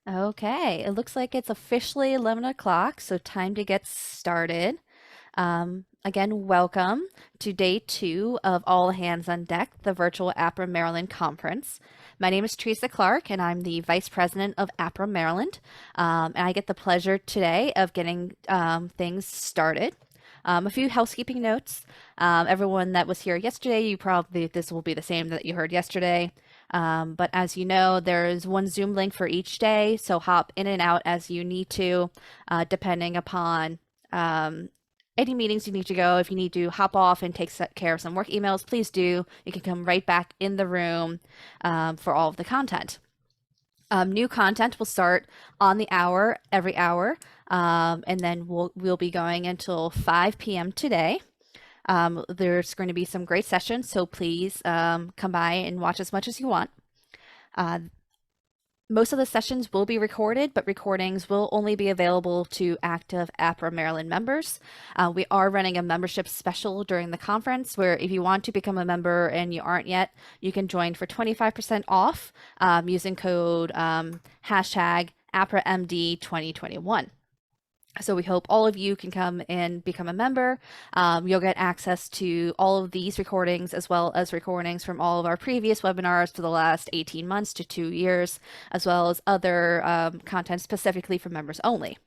Okay, it looks like it's officially 11 o'clock, so time to get started. Again, welcome to day 2 of All Hands on Deck, the virtual Apra Maryland conference. My name is Teresa Clark, and I'm the Vice President of Apra Maryland. And I get the pleasure today of getting things started. A few housekeeping notes. Everyone that was here yesterday, this will be the same that you heard yesterday. But as you know, there's one Zoom link for each day, so hop in and out as you need to, depending upon any meetings you need to go. If you need to hop off and take care of some work emails, please do. You can come right back in the room for all of the content. New content will start on the hour, every hour, and then we'll be going until 5 p.m. today. There's going to be some great sessions, so please come by and watch as much as you want. Most of the sessions will be recorded, but recordings will only be available to active Apra Maryland members. We are running a membership special during the conference where if you want to become a member and you aren't yet, you can join for 25% off using code hashtag ApraMD2021. So we hope all of you can come and become a member. You'll get access to all of these recordings as well as recordings from all of our previous webinars for the last 18 months to 2 years, as well as other content specifically for members only.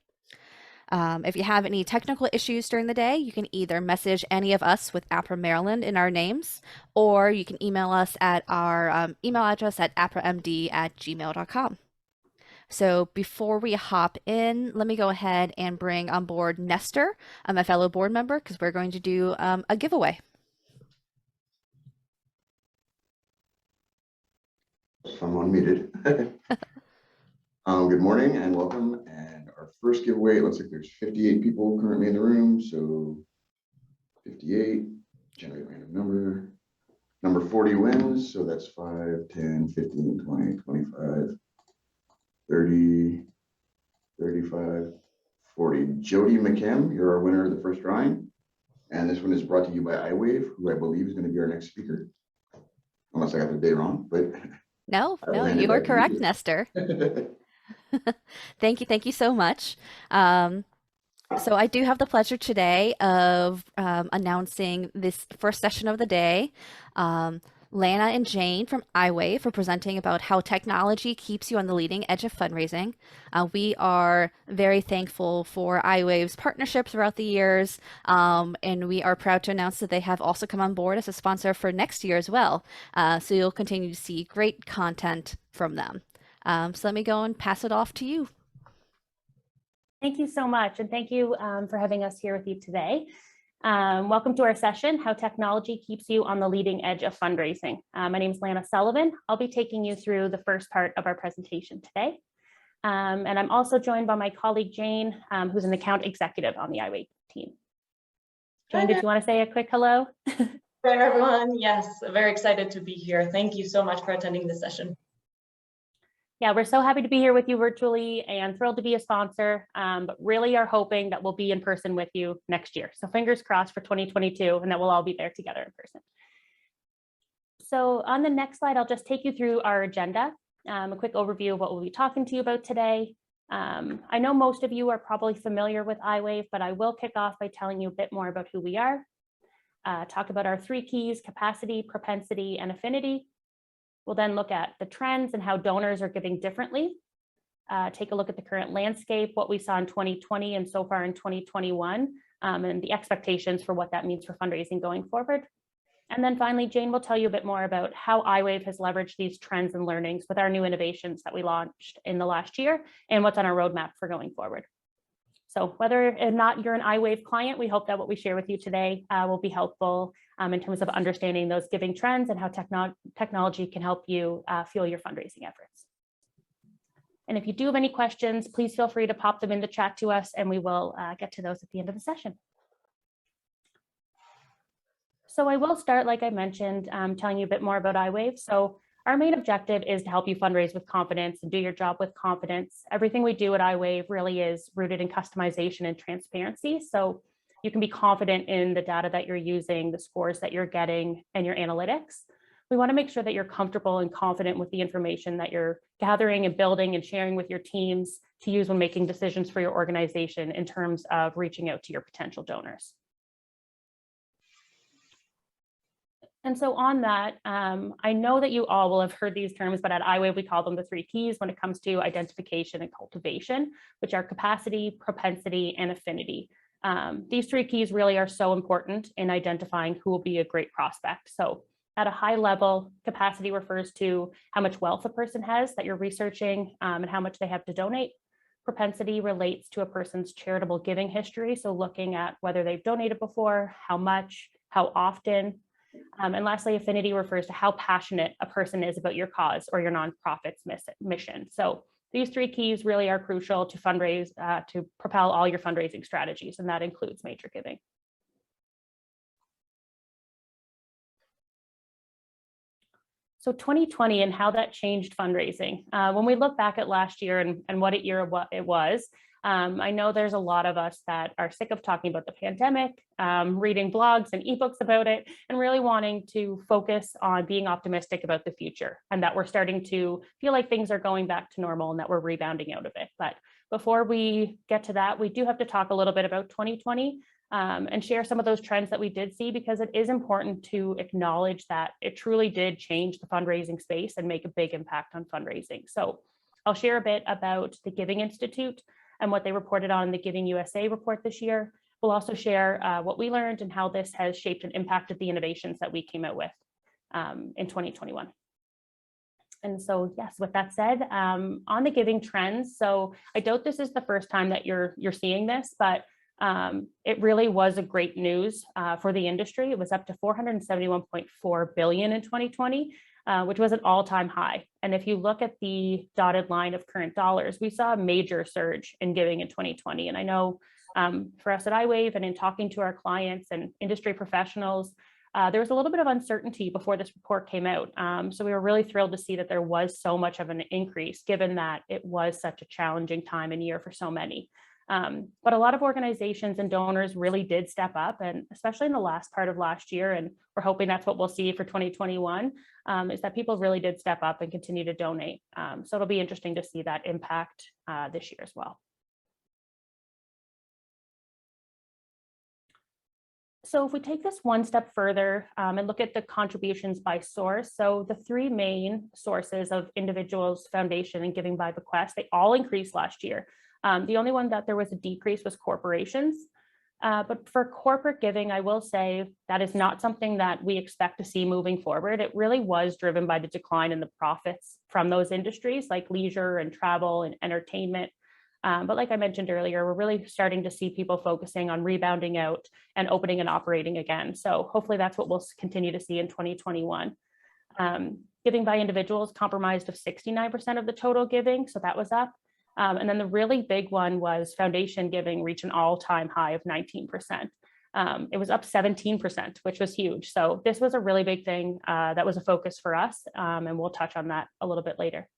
If you have any technical issues during the day, you can either message any of us with Apra Maryland in our names, or you can email us at our email address at apramd@gmail.com. So before we hop in, let me go ahead and bring on board Nestor, my fellow board member, because we're going to do a giveaway. I'm unmuted. Good morning and welcome. And our first giveaway, it looks like there's 58 people currently in the room. So 58, generate random number. Number 40 wins. So that's 5, 10, 15, 20, 25, 30, 35, 40. Jody McKim, you're our winner of the first drawing. And this one is brought to you by iWave, who I believe is going to be our next speaker. Unless I got the day wrong, but No, you are correct, Nestor. Thank you so much. So I do have the pleasure today of announcing this first session of the day. Lana and Jane from iWave are presenting about how technology keeps you on the leading edge of fundraising. We are very thankful for iWave's partnership throughout the years, and we are proud to announce that they have also come on board as a sponsor for next year as well. So you'll continue to see great content from them. So let me go and pass it off to you. Thank you so much, and thank you for having us here with you today. Welcome to our session, How Technology Keeps You on the Leading Edge of Fundraising. My name is Lana Sullivan. I'll be taking you through the first part of our presentation today. And I'm also joined by my colleague, Jane, who's an account executive on the iWave team. Jane, did you want to say a quick hello? Hi, everyone. Yes, very excited to be here. Thank you so much for attending this session. Yeah, we're so happy to be here with you virtually and thrilled to be a sponsor, but really are hoping that we'll be in person with you next year. So fingers crossed for 2022 and that we'll all be there together in person. So on the next slide, I'll just take you through our agenda, a quick overview of what we'll be talking to you about today. I know most of you are probably familiar with iWave, but I will kick off by telling you a bit more about who we are, talk about our 3 keys: capacity, propensity, and affinity. We'll then look at the trends and how donors are giving differently, take a look at the current landscape, what we saw in 2020 and so far in 2021, and the expectations for what that means for fundraising going forward. And then finally, Jane will tell you a bit more about how iWave has leveraged these trends and learnings with our new innovations that we launched in the last year and what's on our roadmap for going forward. So whether or not you're an iWave client, we hope that what we share with you today will be helpful in terms of understanding those giving trends and how technology can help you fuel your fundraising efforts. And if you do have any questions, please feel free to pop them in the chat to us and we will get to those at the end of the session. So I will start, like I mentioned, telling you a bit more about iWave. So our main objective is to help you fundraise with confidence and do your job with confidence. Everything we do at iWave really is rooted in customization and transparency. So you can be confident in the data that you're using, the scores that you're getting, and your analytics. we want to make sure that you're comfortable and confident with the information that you're gathering and building and sharing with your teams to use when making decisions for your organization in terms of reaching out to your potential donors. And so on that, I know that you all will have heard these terms, but at iWave, we call them the 3 keys when it comes to identification and cultivation, which are capacity, propensity, and affinity. These 3 keys really are so important in identifying who will be a great prospect. So at a high level, capacity refers to how much wealth a person has that you're researching and how much they have to donate. Propensity relates to a person's charitable giving history. So looking at whether they've donated before, how much, how often. And lastly, affinity refers to how passionate a person is about your cause or your nonprofit's mission. So these 3 keys really are crucial to fundraise, to propel all your fundraising strategies, and that includes major giving. So 2020 and how that changed fundraising. When we look back at last year and what it was, I know there's a lot of us that are sick of talking about the pandemic, reading blogs and ebooks about it, and really wanting to focus on being optimistic about the future and that we're starting to feel like things are going back to normal and that we're rebounding out of it. But before we get to that, we do have to talk a little bit about 2020 and share some of those trends that we did see, because it is important to acknowledge that it truly did change the fundraising space and make a big impact on fundraising. So I'll share a bit about the Giving Institute and what they reported on the Giving USA report this year. We'll also share what we learned and how this has shaped and impacted the innovations that we came out with in 2021. And so, yes, with that said, on the giving trends, so I doubt this is the first time that you're seeing this, but it really was a great news for the industry. It was up to $471.4 billion in 2020, which was an all-time high. And if you look at the dotted line of current dollars, we saw a major surge in giving in 2020. And I know for us at iWave and in talking to our clients and industry professionals, there was a little bit of uncertainty before this report came out. So we were really thrilled to see that there was so much of an increase, given that it was such a challenging time and year for so many. But a lot of organizations and donors really did step up, and especially in the last part of last year, and we're hoping that's what we'll see for 2021, is that people really did step up and continue to donate. So it'll be interesting to see that impact this year as well. So if we take this one step further and look at the contributions by source, so the 3 main sources of individuals, foundation, and giving by bequest, they all increased last year. The only one that there was a decrease was corporations. But for corporate giving, I will say that is not something that we expect to see moving forward. It really was driven by the decline in the profits from those industries like leisure and travel and entertainment. But like I mentioned earlier, we're really starting to see people focusing on rebounding out and opening and operating again. So hopefully that's what we'll continue to see in 2021. Giving by individuals comprised of 69% of the total giving, so that was up. And then the really big one was foundation giving reached an all-time high of 19%. It was up 17%, which was huge. So this was a really big thing that was a focus for us, and we'll touch on that a little bit later.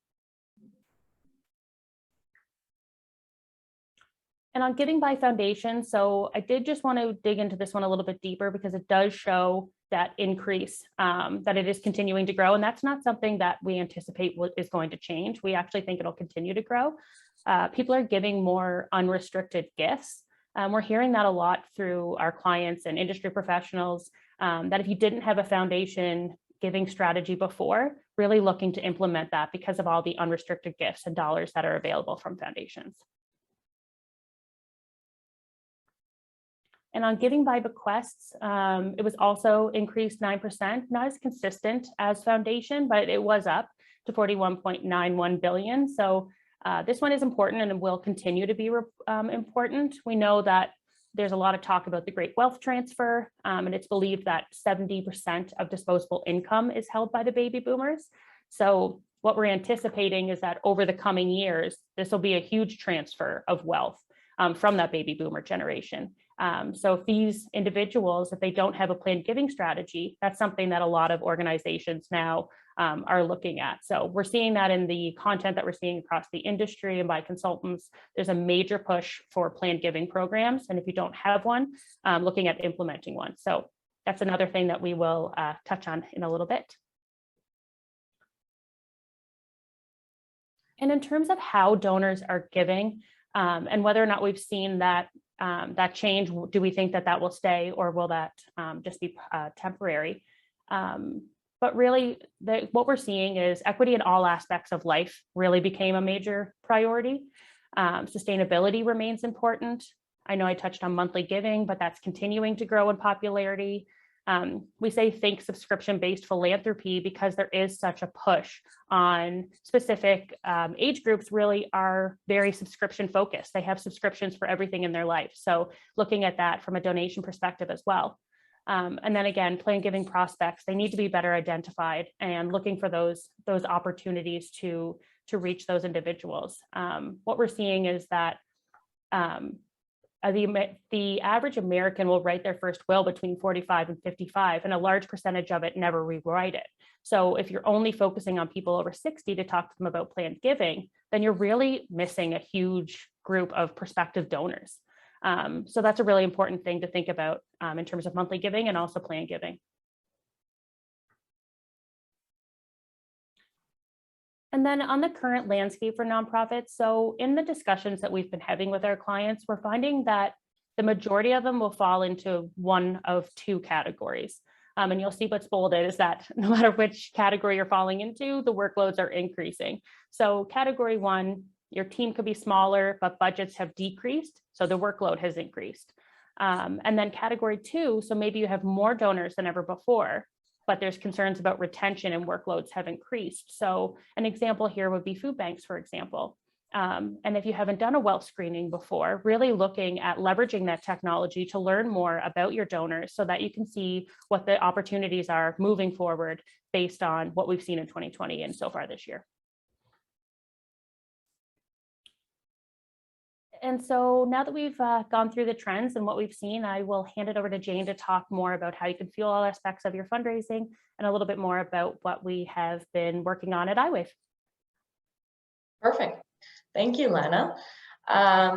And on giving by foundation, so I did just want to dig into this one a little bit deeper because it does show that increase, that it is continuing to grow. And that's not something that we anticipate is going to change. We actually think it'll continue to grow. People are giving more unrestricted gifts. We're hearing that a lot through our clients and industry professionals, that if you didn't have a foundation giving strategy before, really looking to implement that because of all the unrestricted gifts and dollars that are available from foundations. And on giving by bequests, it was also increased 9%, not as consistent as foundation, but it was up to 41.91 billion. So this one is important and will continue to be important. We know that there's a lot of talk about the great wealth transfer, and it's believed that 70% of disposable income is held by the baby boomers. So what we're anticipating is that over the coming years, this will be a huge transfer of wealth from that baby boomer generation. So if these individuals, if they don't have a planned giving strategy, that's something that a lot of organizations now are looking at. So we're seeing that in the content that we're seeing across the industry and by consultants. There's a major push for planned giving programs. And if you don't have one, looking at implementing one. So that's another thing that we will touch on in a little bit. And in terms of how donors are giving and whether or not we've seen that that change, do we think that that will stay or will that just be temporary? But really, what we're seeing is equity in all aspects of life really became a major priority. Sustainability remains important. I know I touched on monthly giving, but that's continuing to grow in popularity. We say think subscription-based philanthropy because there is such a push on specific age groups really are very subscription focused. They have subscriptions for everything in their life. So looking at that from a donation perspective as well. And then again, plan giving prospects, they need to be better identified and looking for those opportunities to reach those individuals. What we're seeing is that the average American will write their first will between 45 and 55, and a large percentage of it never rewrite it. So if you're only focusing on people over 60 to talk to them about planned giving, then you're really missing a huge group of prospective donors. So that's a really important thing to think about in terms of monthly giving and also planned giving. And then on the current landscape for nonprofits, so in the discussions that we've been having with our clients, we're finding that the majority of them will fall into one of two categories. And you'll see what's bolded is that no matter which category you're falling into, the workloads are increasing. So category one, your team could be smaller, but budgets have decreased, so the workload has increased. And then category two, so maybe you have more donors than ever before, but there's concerns about retention and workloads have increased. So an example here would be food banks, for example. And if you haven't done a wealth screening before, really looking at leveraging that technology to learn more about your donors so that you can see what the opportunities are moving forward based on what we've seen in 2020 and so far this year. And so now that we've gone through the trends and what we've seen, I will hand it over to Jane to talk more about how you can fuel all aspects of your fundraising and a little bit more about what we have been working on at iWave. Perfect. Thank you, Lana.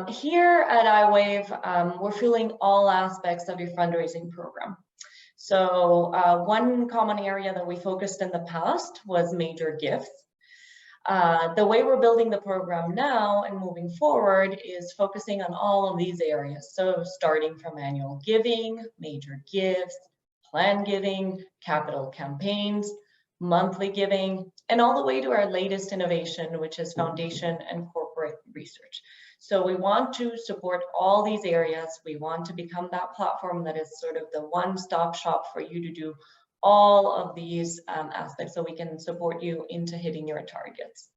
Here at iWave, we're fueling all aspects of your fundraising program. So one common area that we focused in the past was major gifts. The way we're building the program now and moving forward is focusing on all of these areas. So starting from annual giving, major gifts, planned giving, capital campaigns, monthly giving, and all the way to our latest innovation, which is foundation and corporate research. So we want to support all these areas. We want to become that platform that is sort of the one-stop shop for you to do all of these aspects so we can support you into hitting your targets.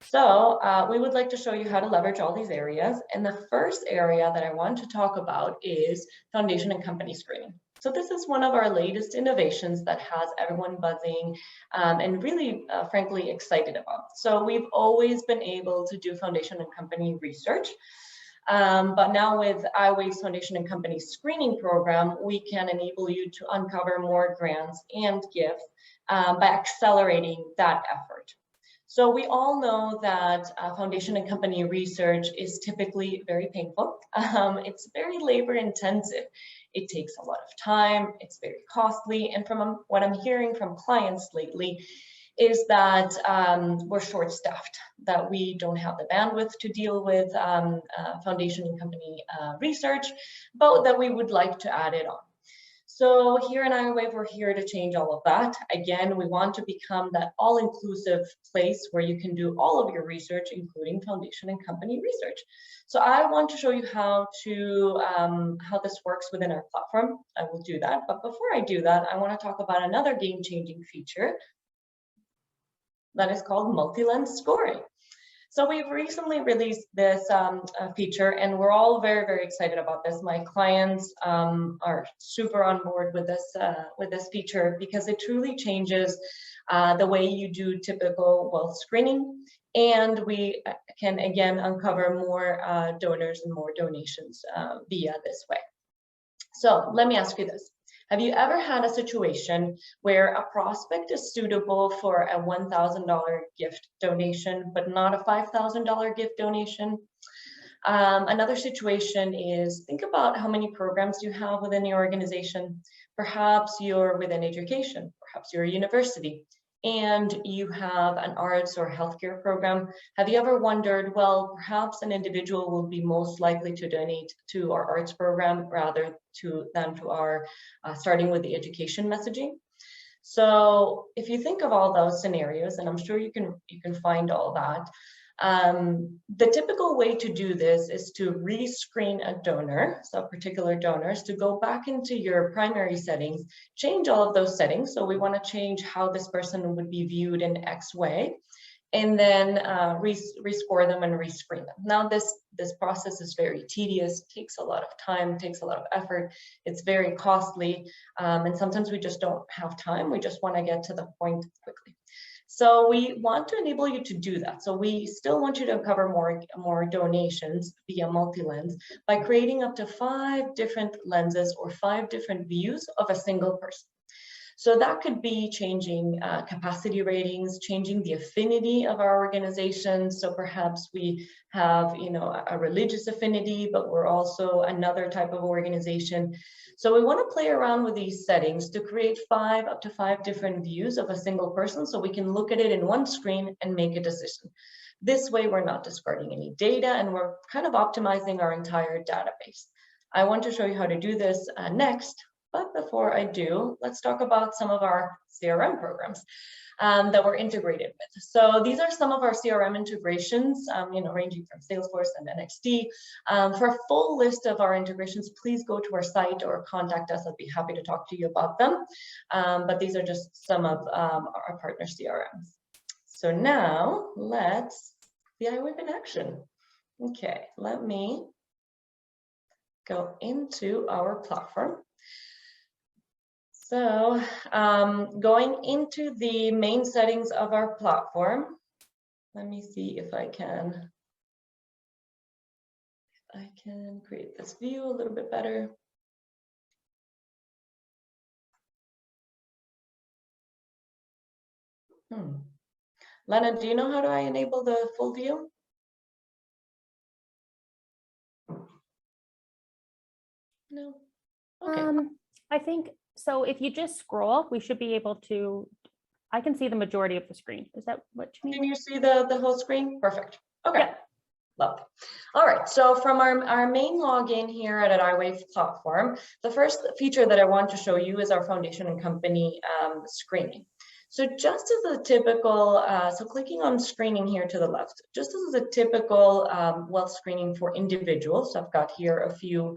So we would like to show you how to leverage all these areas. And the first area that I want to talk about is foundation and company screening. So this is one of our latest innovations that has everyone buzzing and really, frankly, excited about. So we've always been able to do foundation and company research. But now with iWave's Foundation and Company Screening Program, we can enable you to uncover more grants and gifts by accelerating that effort. So we all know that foundation and company research is typically very painful. It's very labor intensive. It takes a lot of time, it's very costly. And from what I'm hearing from clients lately, is that we're short-staffed, that we don't have the bandwidth to deal with foundation and company research, but that we would like to add it on. So here in iWave, we're here to change all of that. Again, we want to become that all-inclusive place where you can do all of your research, including foundation and company research. So I want to show you how this works within our platform. I will do that, but before I do that, I want to talk about another game-changing feature that is called multi-lens scoring. So we've recently released this feature and we're all very, very excited about this. My clients are super on board with this feature because it truly changes the way you do typical wealth screening. And we can again uncover more donors and more donations via this way. So let me ask you this. Have you ever had a situation where a prospect is suitable for a $1,000 gift donation, but not a $5,000 gift donation? Another situation is, think about how many programs you have within your organization. Perhaps you're within education, perhaps you're a university, and you have an arts or healthcare program, have you ever wondered, well, perhaps an individual will be most likely to donate to our arts program rather than to our starting with the education messaging? So if you think of all those scenarios, and I'm sure you can find all that, the typical way to do this is to rescreen a donor, so particular donors, to go back into your primary settings, change all of those settings. So we want to change how this person would be viewed in X way, and then rescore them and rescreen them. Now this process is very tedious, takes a lot of time, takes a lot of effort, it's very costly, and sometimes we just don't have time, we just want to get to the point quickly. So we want to enable you to do that. So we still want you to uncover more donations via multi-lens by creating up to 5 different lenses or 5 different views of a single person. So that could be changing capacity ratings, changing the affinity of our organization. So perhaps we have, a religious affinity, but we're also another type of organization. So we want to play around with these settings to create up to 5 different views of a single person, so we can look at it in one screen and make a decision. This way, we're not discarding any data, and we're kind of optimizing our entire database. I want to show you how to do this next. But before I do, let's talk about some of our CRM programs that we're integrated with. So these are some of our CRM integrations, ranging from Salesforce and NXT. For a full list of our integrations, please go to our site or contact us. I'd be happy to talk to you about them. But these are just some of our partner CRMs. So now let's see iWave in action. Okay, let me go into our platform. So going into the main settings of our platform, let me see if I can create this view a little bit better. Lena, do you know how do I enable the full view? No. Okay. I think so. If you just scroll, we should be able to. I can see the majority of the screen. Is that what you mean? Can you see the whole screen? Perfect. Okay. Yeah. Lovely. All right. So from our main login here at iWave platform, the first feature that I want to show you is our foundation and company screening. So just as a typical, so clicking on screening here to the left, just as a typical wealth screening for individuals, I've got here a few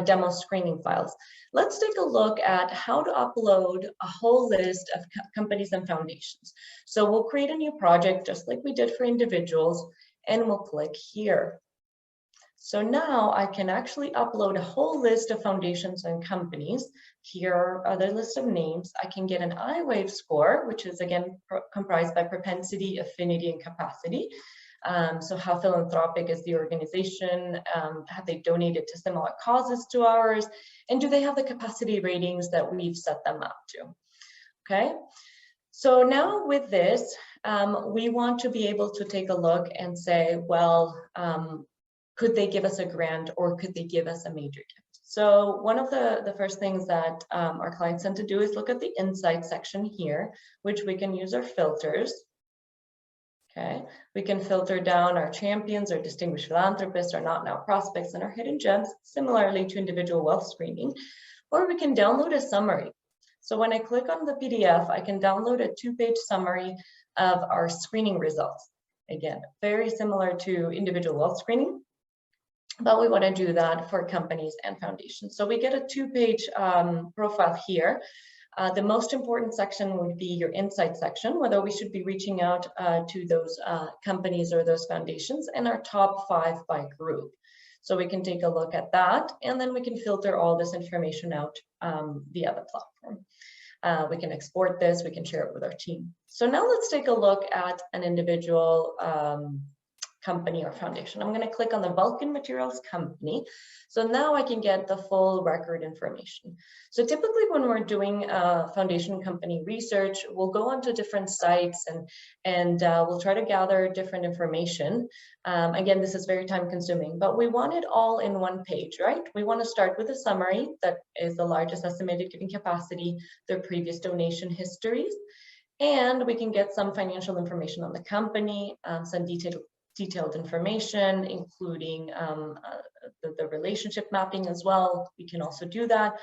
demo screening files. Let's take a look at how to upload a whole list of companies and foundations. So we'll create a new project just like we did for individuals, and we'll click here. So now I can actually upload a whole list of foundations and companies. Here are the list of names. I can get an iWave score, which is again comprised by propensity, affinity, and capacity. So how philanthropic is the organization? Have they donated to similar causes to ours? And do they have the capacity ratings that we've set them up to? Okay. So now with this, we want to be able to take a look and say, well, could they give us a grant or could they give us a major gift? So one of the first things that our clients tend to do is look at the insight section here, which we can use our filters. Okay, we can filter down our champions, our distinguished philanthropists, our not now prospects, and our hidden gems, similarly to individual wealth screening, or we can download a summary. So when I click on the PDF, I can download a 2-page summary of our screening results. Again, very similar to individual wealth screening, but we want to do that for companies and foundations. So we get a 2-page profile here. The most important section would be your insight section, whether we should be reaching out to those companies or those foundations, and our top 5 by group. So we can take a look at that, and then we can filter all this information out via the platform. We can export this, we can share it with our team. So now let's take a look at an individual company or foundation. I'm going to click on the Vulcan Materials company. So now I can get the full record information. So typically when we're doing foundation company research, we'll go onto different sites and we'll try to gather different information. Again, this is very time consuming, but we want it all in one page, right? We want to start with a summary that is the largest estimated giving capacity, their previous donation histories. And we can get some financial information on the company, some detailed information, including the relationship mapping as well. We can also do that.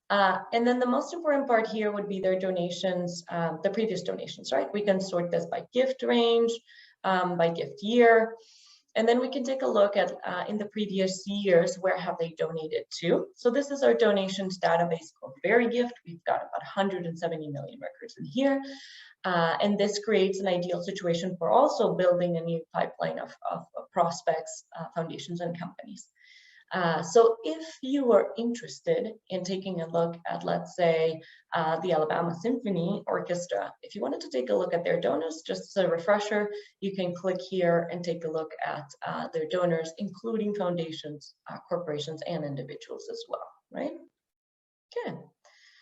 And then the most important part here would be their donations, the previous donations, right? We can sort this by gift range, by gift year. And then we can take a look at in the previous years, where have they donated to? So this is our donations database called VeryGift. We've got about 170 million records in here. And this creates an ideal situation for also building a new pipeline of prospects, foundations, and companies. So if you are interested in taking a look at, let's say, the Alabama Symphony Orchestra, if you wanted to take a look at their donors, just as a refresher, you can click here and take a look at their donors, including foundations, corporations, and individuals as well, right? Okay.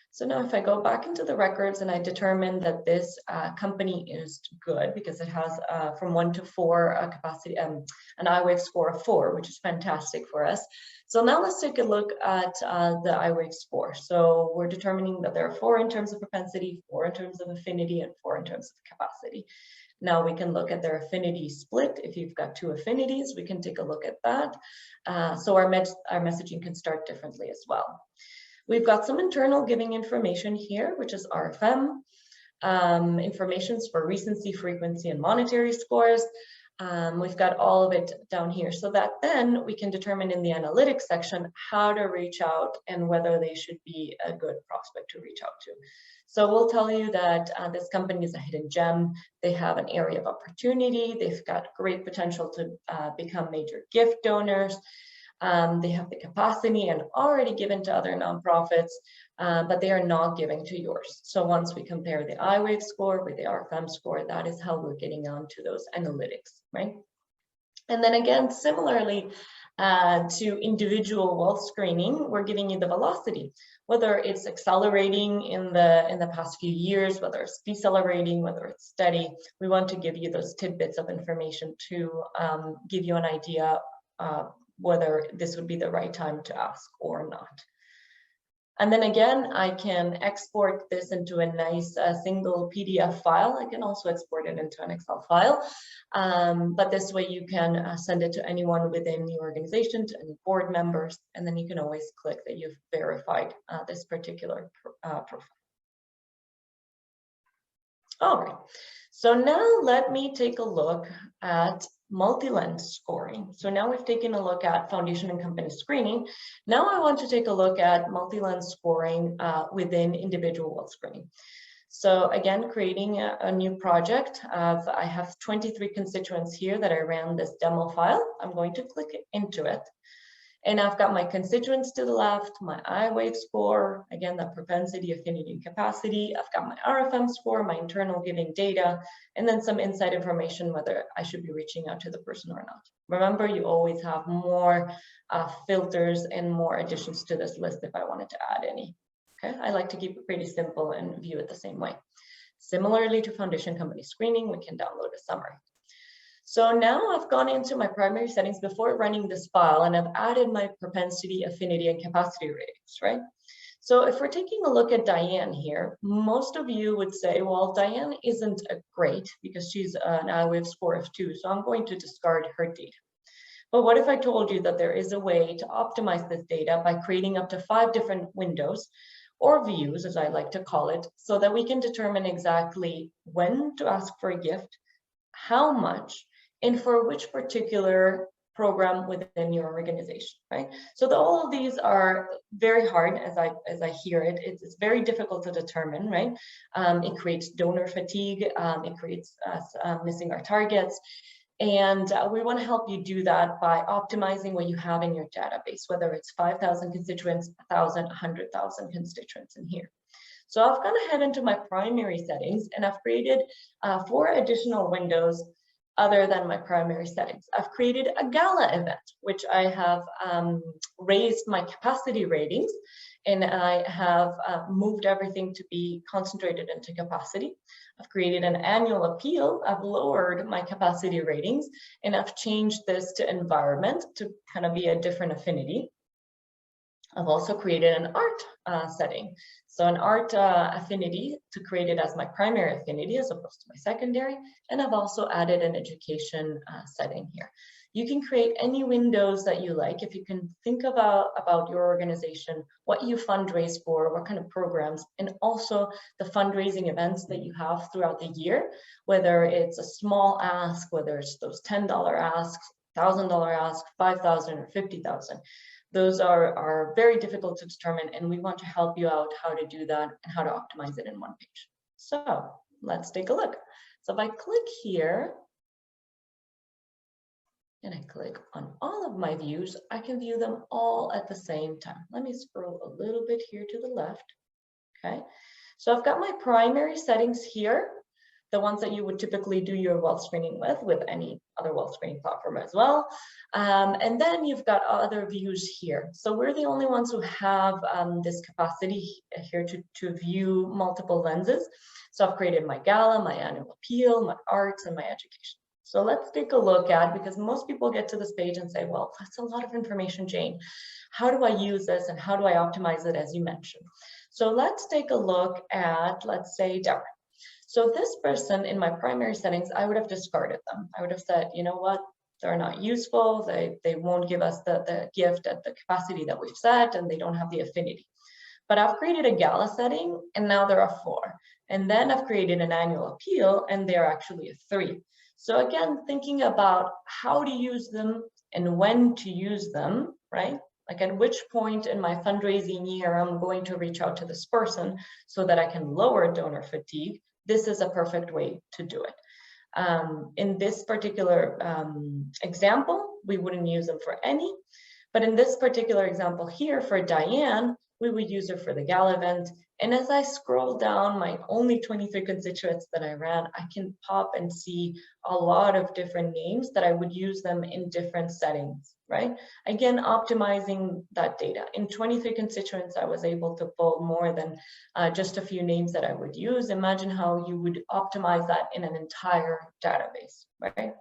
So now if I go back into the records and I determine that this company is good because it has from 1 to 4 capacity, an iWave score of 4, which is fantastic for us. So now let's take a look at the iWave score. So we're determining that there are 4 in terms of propensity, 4 in terms of affinity, and 4 in terms of capacity. Now we can look at their affinity split. If you've got 2 affinities, we can take a look at that. So our messaging can start differently as well. We've got some internal giving information here, which is RFM, information for recency, frequency, and monetary scores. We've got all of it down here so that then we can determine in the analytics section how to reach out and whether they should be a good prospect to reach out to. So we'll tell you that this company is a hidden gem. They have an area of opportunity. They've got great potential to become major gift donors. They have the capacity and already given to other nonprofits, but they are not giving to yours. So once we compare the iWave score with the RFM score, that is how we're getting onto those analytics, right? And then again, similarly to individual wealth screening, we're giving you the velocity, whether it's accelerating in the past few years, whether it's decelerating, whether it's steady. We want to give you those tidbits of information to give you an idea whether this would be the right time to ask or not. And then again, I can export this into a nice single PDF file. I can also export it into an Excel file. But this way you can send it to anyone within the organization, to any board members, and then you can always click that you've verified this particular profile. All right, so now let me take a look at multi-lens scoring. So now we've taken a look at foundation and company screening. Now I want to take a look at multi-lens scoring within individual wealth screening. So again, creating a new project. I have 23 constituents here that I ran this demo file. I'm going to click into it. And I've got my constituents to the left, my iWave score, again, that propensity, affinity, and capacity. I've got my RFM score, my internal giving data, and then some inside information, whether I should be reaching out to the person or not. Remember, you always have more filters and more additions to this list if I wanted to add any. Okay, I like to keep it pretty simple and view it the same way. Similarly to foundation company screening, we can download a summary. So now I've gone into my primary settings before running this file, and I've added my propensity, affinity, and capacity ratings, right? So if we're taking a look at Diane here, most of you would say, well, Diane isn't great because she's an iWave score of 2, so I'm going to discard her data. But what if I told you that there is a way to optimize this data by creating up to 5 different windows or views, as I like to call it, so that we can determine exactly when to ask for a gift, how much, and for which particular program within your organization, right? So all of these are very hard as I hear it. It's very difficult to determine, right? It creates donor fatigue. It creates us missing our targets. And we want to help you do that by optimizing what you have in your database, whether it's 5,000 constituents, 1,000, 100,000 constituents in here. So I've gone ahead into my primary settings and I've created 4 additional windows other than my primary settings. I've created a gala event, which I have raised my capacity ratings, and I have moved everything to be concentrated into capacity. I've created an annual appeal. I've lowered my capacity ratings, and I've changed this to environment to kind of be a different affinity. I've also created an art setting. So an art affinity to create it as my primary affinity as opposed to my secondary. And I've also added an education setting here. You can create any windows that you like. If you can think about your organization, what you fundraise for, what kind of programs, and also the fundraising events that you have throughout the year, whether it's a small ask, whether it's those $10 asks, $1,000 asks, 5,000 or 50,000. Those are very difficult to determine, and we want to help you out how to do that and how to optimize it in one page. So let's take a look. So if I click here and I click on all of my views, I can view them all at the same time. Let me scroll a little bit here to the left. Okay, so I've got my primary settings here, the ones that you would typically do your wealth screening with any other wealth screening platform as well. And then you've got other views here. So we're the only ones who have this capacity here to view multiple lenses. So I've created my gala, my annual appeal, my arts, and my education. So let's take a look at, because most people get to this page and say, well, that's a lot of information, Jane. How do I use this and how do I optimize it, as you mentioned? So let's take a look at, let's say, Deborah. So this person in my primary settings, I would have discarded them. I would have said, you know what, they're not useful. They won't give us the gift at the capacity that we've set, and they don't have the affinity. But I've created a gala setting, and now there are 4. And then I've created an annual appeal, and they're actually a 3. So again, thinking about how to use them and when to use them, right? Like at which point in my fundraising year, I'm going to reach out to this person so that I can lower donor fatigue. This is a perfect way to do it. In this particular example, we wouldn't use them for any, but in this particular example here for Diane, we would use her for the gala event. And as I scroll down my only 23 constituents that I ran, I can pop and see a lot of different names that I would use them in different settings, right? Again, optimizing that data. In 23 constituents, I was able to pull more than just a few names that I would use. Imagine how you would optimize that in an entire database, right?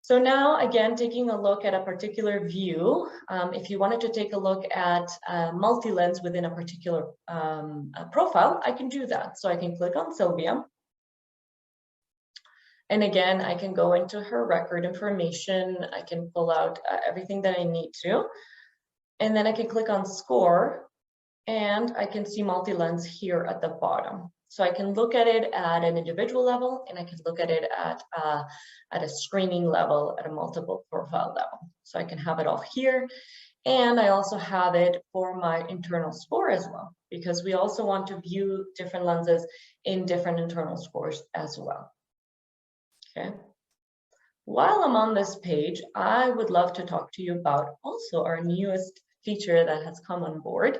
So now, again, taking a look at a particular view, if you wanted to take a look at multi-lens within a particular profile, I can do that. So I can click on Sylvia. And again, I can go into her record information. I can pull out everything that I need to. And then I can click on score, and I can see multi-lens here at the bottom. So I can look at it at an individual level, and I can look at it at a screening level, at a multiple profile level. So I can have it all here. And I also have it for my internal score as well, because we also want to view different lenses in different internal scores as well. Okay. While I'm on this page, I would love to talk to you about also our newest feature that has come on board,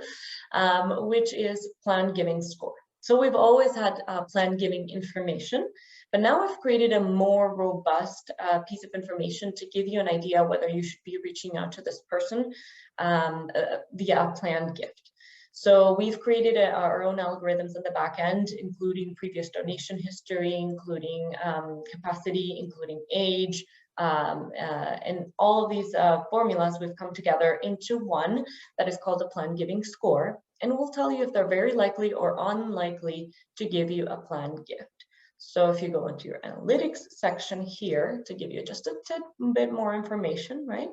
which is plan giving score. So we've always had plan giving information, but now we've created a more robust piece of information to give you an idea whether you should be reaching out to this person via a planned gift. So we've created our own algorithms in the back end, including previous donation history, including capacity, including age, and all of these formulas we've come together into one that is called a plan giving score. And we'll tell you if they're very likely or unlikely to give you a planned gift. So if you go into your analytics section here to give you just a bit more information, right?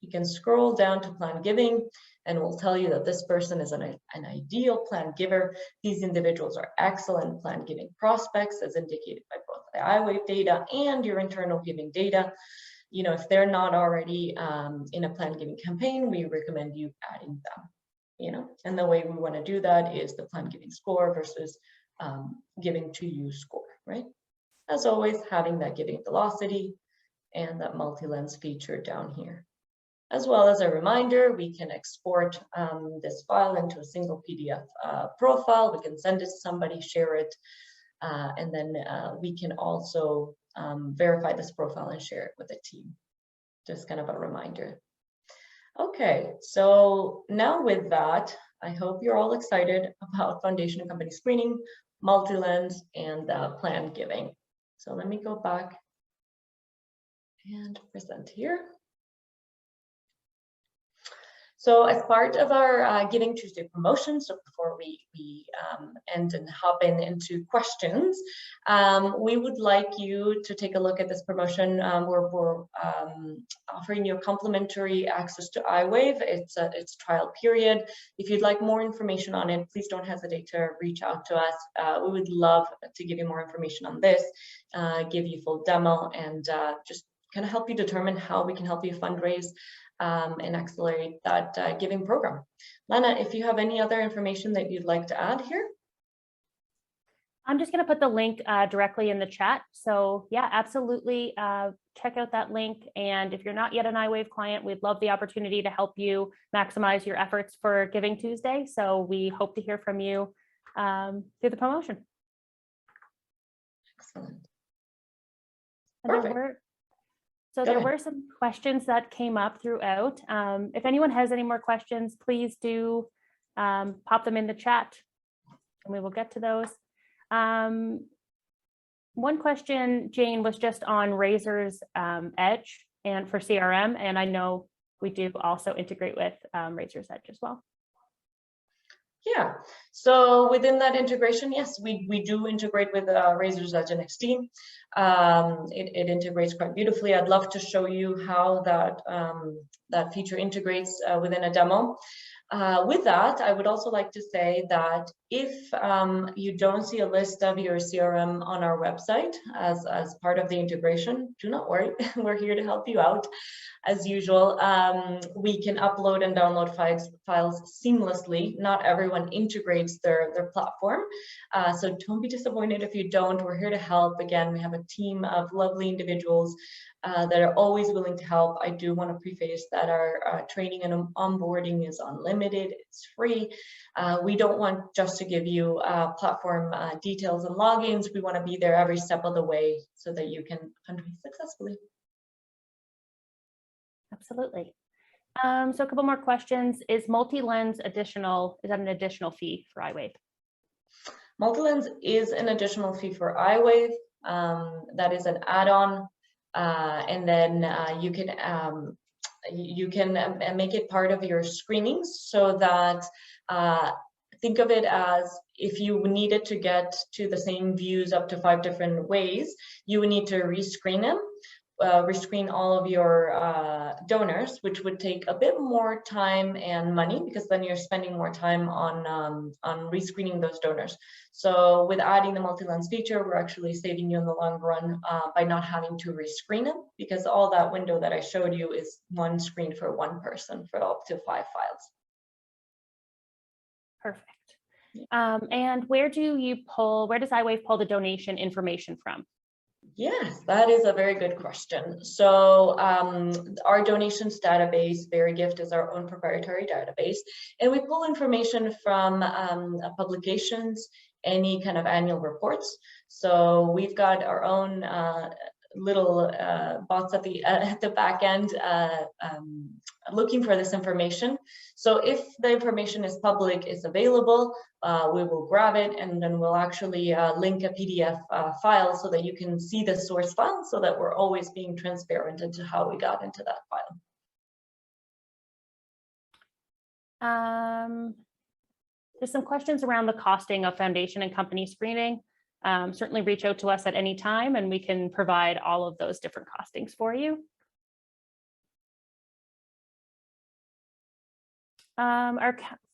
You can scroll down to plan giving, and we'll tell you that this person is an ideal plan giver. These individuals are excellent plan giving prospects, as indicated by both the iWave data and your internal giving data. You know, if they're not already in a plan giving campaign, we recommend you adding them. You know, and the way we want to do that is the plan giving score versus giving to you score, right? As always, having that giving velocity and that multi-lens feature down here. As well as a reminder, we can export this file into a single PDF profile. We can send it to somebody, share it, and then we can also verify this profile and share it with the team. Just kind of a reminder. Okay, so now with that, I hope you're all excited about foundation and company screening, multi-lens, and plan giving. So let me go back and present here. So as part of our Giving Tuesday promotion, so before we end and hop into questions, we would like you to take a look at this promotion. We're offering you complimentary access to iWave. It's a trial period. If you'd like more information on it, please don't hesitate to reach out to us. We would love to give you more information on this, give you full demo, and just kind of help you determine how we can help you fundraise and accelerate that giving program. Lana, if you have any other information that you'd like to add here. I'm just going to put the link directly in the chat. So yeah, absolutely. Check out that link. And if you're not yet an iWave client, we'd love the opportunity to help you maximize your efforts for Giving Tuesday. So we hope to hear from you through the promotion. Excellent. And there were some questions that came up throughout. If anyone has any more questions, please do pop them in the chat and we will get to those. One question, Jane, was just on Razor's Edge and for CRM, and I know we do also integrate with Razor's Edge as well. Yeah, so within that integration, yes, we do integrate with Razor's Edge NXT. It integrates quite beautifully. I'd love to show you how that feature integrates within a demo. With that, I would also like to say that if you don't see a list of your CRM on our website as part of the integration, do not worry, we're here to help you out. As usual, we can upload and download files seamlessly. Not everyone integrates their platform, so don't be disappointed if you don't. We're here to help. Again, we have a team of lovely individuals that are always willing to help. I do want to preface that our training and onboarding is unlimited. It's free. We don't want just to give you platform details and logins. We want to be there every step of the way so that you can fundraise successfully. Absolutely. So a couple more questions. Is multi-lens additional? Is that an additional fee for iWave? Multi-lens is an additional fee for iWave. That is an add-on, and then you can make it part of your screenings so that think of it as if you needed to get to the same views up to 5 different ways, you would need to rescreen them. Rescreen all of your donors, which would take a bit more time and money because then you're spending more time on rescreening those donors. So with adding the multi-lens feature, we're actually saving you in the long run by not having to rescreen them, because all that window that I showed you is one screen for one person for up to 5 files. Perfect. And where does iWave pull the donation information from? Yes, that is a very good question. So our donations database, VeriGift, is our own proprietary database, and we pull information from publications, any kind of annual reports. So we've got our own little bots at the back end looking for this information. So if the information is public, is available, we will grab it, and then we'll actually link a PDF file so that you can see the source file, so that we're always being transparent into how we got into that file. There's some questions around the costing of foundation and company screening. Certainly reach out to us at any time and we can provide all of those different costings for you.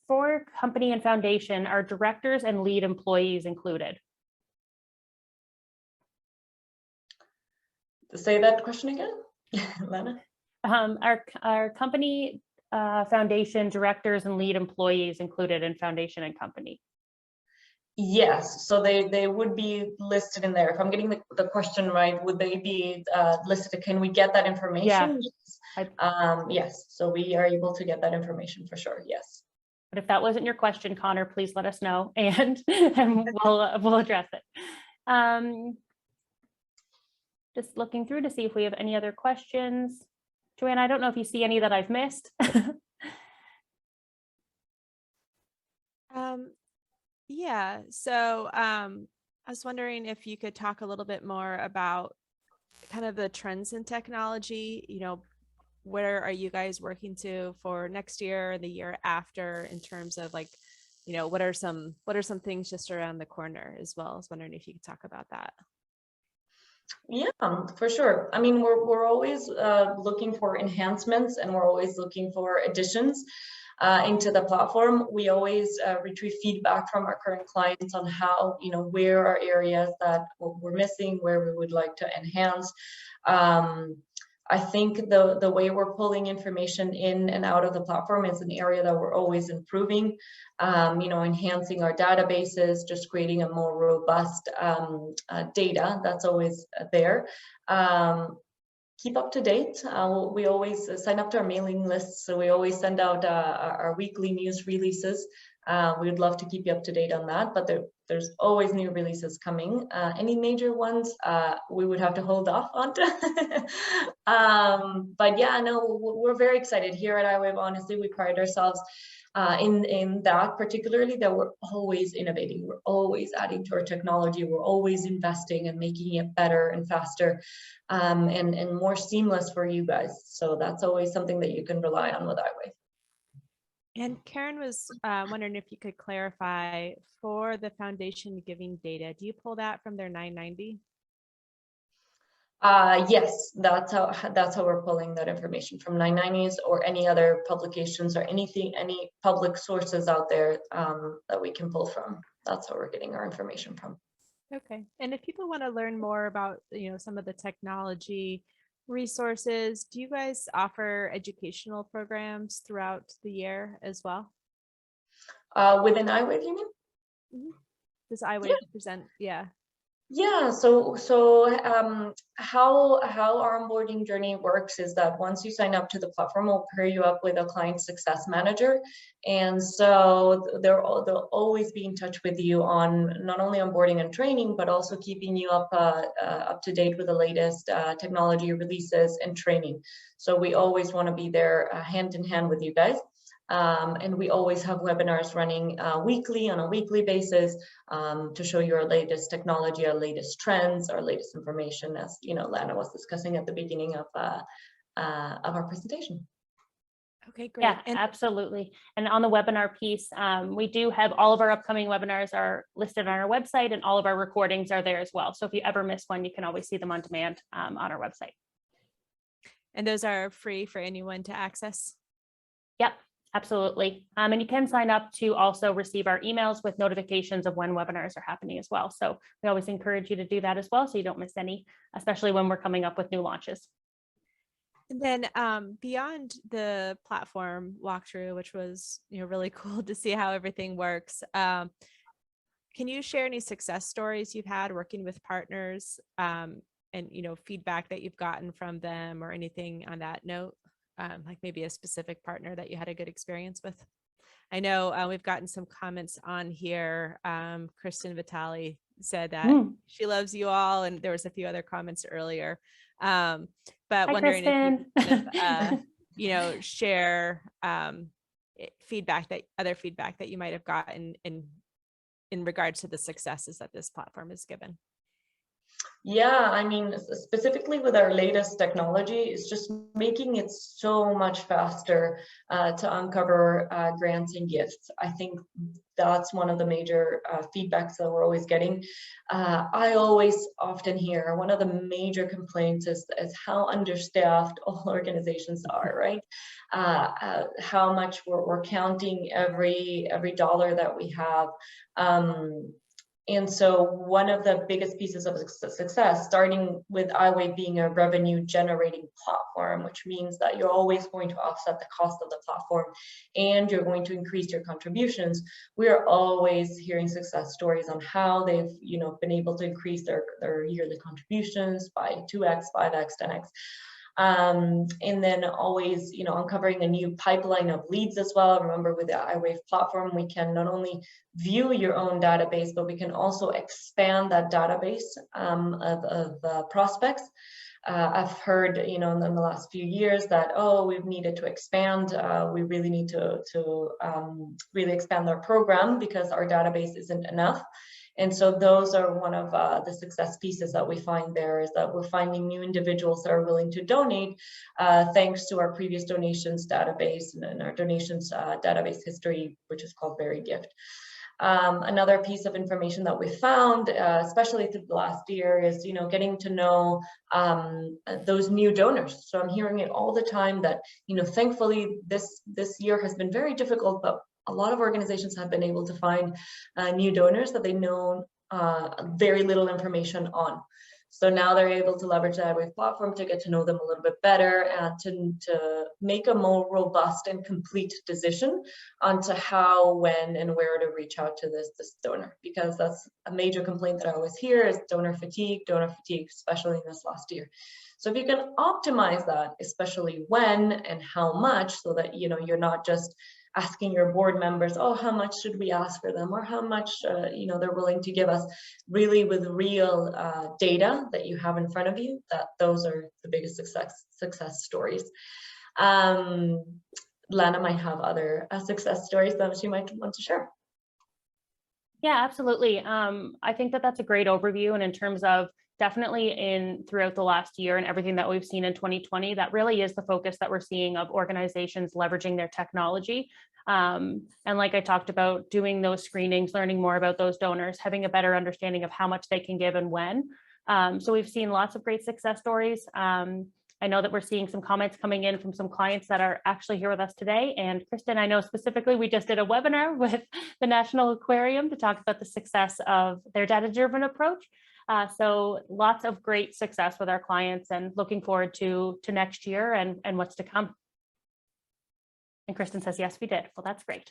For company and foundation, are directors and lead employees included? Say that question again, Lana. Our company, foundation, directors and lead employees included in foundation and company? Yes, so they would be listed in there. If I'm getting the question right, would they be listed? Can we get that information? Yeah. Yes, so we are able to get that information for sure, yes. But if that wasn't your question, Connor, please let us know and we'll address it. Just looking through to see if we have any other questions. Joanne, I don't know if you see any that I've missed. Yeah, so I was wondering if you could talk a little bit more about kind of the trends in technology, where are you guys working to for next year and the year after in terms of like, what are some things just around the corner as well? I was wondering if you could talk about that. Yeah, for sure. I mean, we're always looking for enhancements, and we're always looking for additions into the platform. We always retrieve feedback from our current clients on how, where are areas that we're missing, where we would like to enhance. I think the way we're pulling information in and out of the platform is an area that we're always improving, enhancing our databases, just creating a more robust data that's always there. Keep up to date. We always sign up to our mailing lists, so we always send out our weekly news releases. We would love to keep you up to date on that, but there's always new releases coming. Any major ones we would have to hold off on. But yeah, no, we're very excited here at iWave. Honestly, we pride ourselves in that, particularly that we're always innovating, we're always adding to our technology, we're always investing and making it better and faster and more seamless for you guys. So that's always something that you can rely on with iWave. And Karen was wondering if you could clarify for the foundation giving data, do you pull that from their 990? Yes, that's how we're pulling that information from 990s or any other publications or anything, any public sources out there that we can pull from. That's how we're getting our information from. Okay. And if people want to learn more about, some of the technology resources, do you guys offer educational programs throughout the year as well? Within iWave, you mean? Mm-hmm. Does iWave present? Yeah. Yeah, so how our onboarding journey works is that once you sign up to the platform, we'll pair you up with a client success manager, and so they'll always be in touch with you on not only onboarding and training, but also keeping you up to date with the latest technology releases and training. So we always want to be there hand in hand with you guys. And we always have webinars running weekly on a weekly basis to show you our latest technology, our latest trends, our latest information, as Lana was discussing at the beginning of our presentation. Okay, great. Yeah, absolutely. And on the webinar piece, we do have all of our upcoming webinars are listed on our website, and all of our recordings are there as well. So if you ever miss one, you can always see them on demand on our website. And those are free for anyone to access? Yep. Absolutely. And you can sign up to also receive our emails with notifications of when webinars are happening as well. So we always encourage you to do that as well, so you don't miss any, especially when we're coming up with new launches. And then beyond the platform walkthrough, which was really cool to see how everything works, can you share any success stories you've had working with partners and feedback that you've gotten from them or anything on that note? Like maybe a specific partner that you had a good experience with. I know we've gotten some comments on here. Kristen Vitale said that she loves you all, and there was a few other comments earlier. But Hi, wondering Kristen. if you kind of, share other feedback that you might have gotten in regards to the successes that this platform has given. Yeah, I mean, specifically with our latest technology, it's just making it so much faster to uncover grants and gifts. I think that's one of the major feedbacks that we're always getting. I always often hear one of the major complaints is how understaffed all organizations are, right? How much we're counting every dollar that we have. And so one of the biggest pieces of success, starting with iWave being a revenue generating platform, which means that you're always going to offset the cost of the platform and you're going to increase your contributions. We are always hearing success stories on how they've been able to increase their yearly contributions by 2x, 5x, 10x. And then always, uncovering a new pipeline of leads as well. Remember, with the iWave platform, we can not only view your own database, but we can also expand that database of prospects. I've heard, in the last few years that, we've needed to expand. We really need to really expand our program because our database isn't enough. And so those are one of the success pieces that we find there, is that we're finding new individuals that are willing to donate thanks to our previous donations database and our donations database history, which is called Very Gift. Another piece of information that we found, especially through the last year, is getting to know those new donors. So I'm hearing it all the time that thankfully this year has been very difficult, but a lot of organizations have been able to find new donors that they know very little information on. So now they're able to leverage the iWave platform to get to know them a little bit better and to make a more robust and complete decision onto how, when, and where to reach out to this donor, because that's a major complaint that I always hear is donor fatigue, especially in this last year. So if you can optimize that, especially when and how much, so that you're not just asking your board members, oh, how much should we ask for them, or how much they're willing to give us, really with real data that you have in front of you, that those are the biggest success stories. Lana might have other success stories that she might want to share. Yeah, absolutely. I think that that's a great overview, and in terms of definitely throughout the last year and everything that we've seen in 2020, that really is the focus that we're seeing of organizations leveraging their technology. And like I talked about, doing those screenings, learning more about those donors, having a better understanding of how much they can give and when. So we've seen lots of great success stories. I know that we're seeing some comments coming in from some clients that are actually here with us today. And Kristen, I know specifically we just did a webinar with the National Aquarium to talk about the success of their data-driven approach. So lots of great success with our clients, and looking forward to next year and what's to come. And Kristen says, yes, we did. Well, that's great.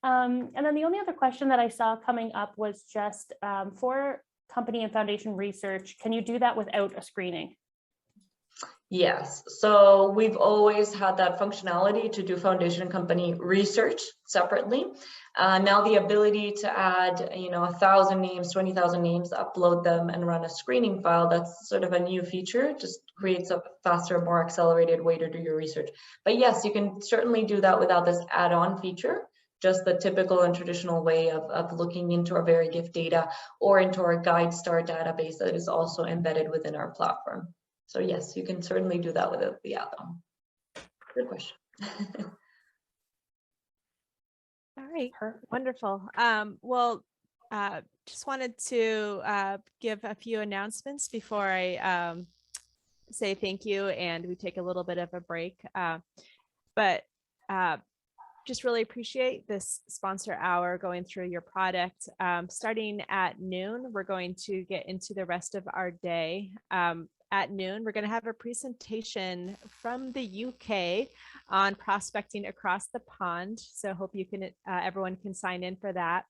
And then the only other question that I saw coming up was just for company and foundation research, can you do that without a screening? Yes, so we've always had that functionality to do foundation company research separately. Now the ability to add, 1,000 names, 20,000 names, upload them and run a screening file, that's sort of a new feature, just creates a faster, more accelerated way to do your research. But yes, you can certainly do that without this add-on feature, just the typical and traditional way of looking into our Very Gift data or into our GuideStar database that is also embedded within our platform. So yes, you can certainly do that without the add-on. Good question. All right, wonderful. Well, just wanted to give a few announcements before I say thank you and we take a little bit of a break. But just really appreciate this sponsor hour going through your product. Starting at noon, we're going to get into the rest of our day. At noon, we're going to have a presentation from the UK on prospecting across the pond. So hope you can, everyone can sign in for that.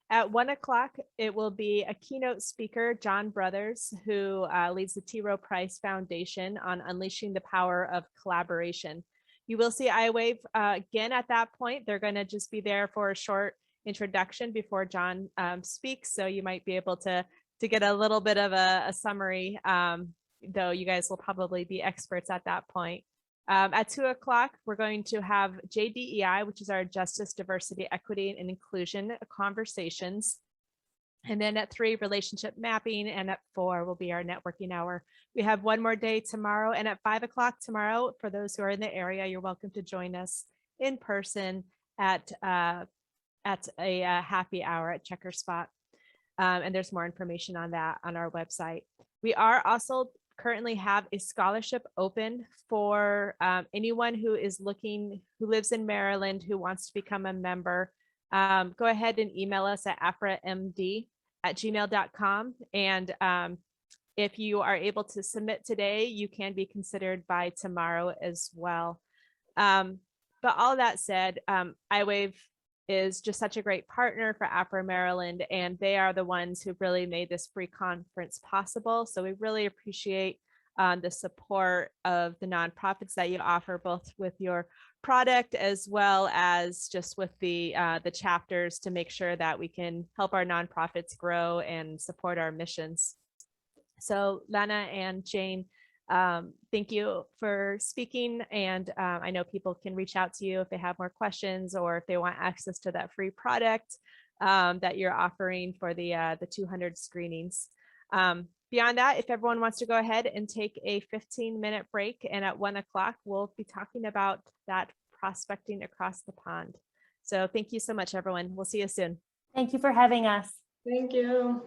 At 1 o'clock, it will be a keynote speaker, John Brothers, who leads the T. Rowe Price Foundation on unleashing the power of collaboration. You will see iWave again at that point. They're going to just be there for a short introduction before John speaks. So you might be able to get a little bit of a summary, though you guys will probably be experts at that point. At 2 o'clock, we're going to have JDEI, which is our Justice, Diversity, Equity, and Inclusion conversations. And then at 3, relationship mapping, and at 4 will be our networking hour. We have one more day tomorrow, and at 5 o'clock tomorrow, for those who are in the area, you're welcome to join us in person at a happy hour at Checker Spot. And there's more information on that on our website. We are also currently have a scholarship open for anyone who is looking, who lives in Maryland, who wants to become a member. Go ahead and email us at apramd@gmail.com. And if you are able to submit today, you can be considered by tomorrow as well. But all that said, iWave is just such a great partner for Apra Maryland, and they are the ones who really made this free conference possible. So we really appreciate the support of the nonprofits that you offer, both with your product as well as just with the chapters, to make sure that we can help our nonprofits grow and support our missions. So Lana and Jane, thank you for speaking. And I know people can reach out to you if they have more questions or if they want access to that free product. that you're offering for the 200 screenings. Beyond that, if everyone wants to go ahead and take a 15-minute break, and at 1 o'clock, we'll be talking about that prospecting across the pond. So thank you so much, everyone. We'll see you soon. Thank you for having us. Thank you.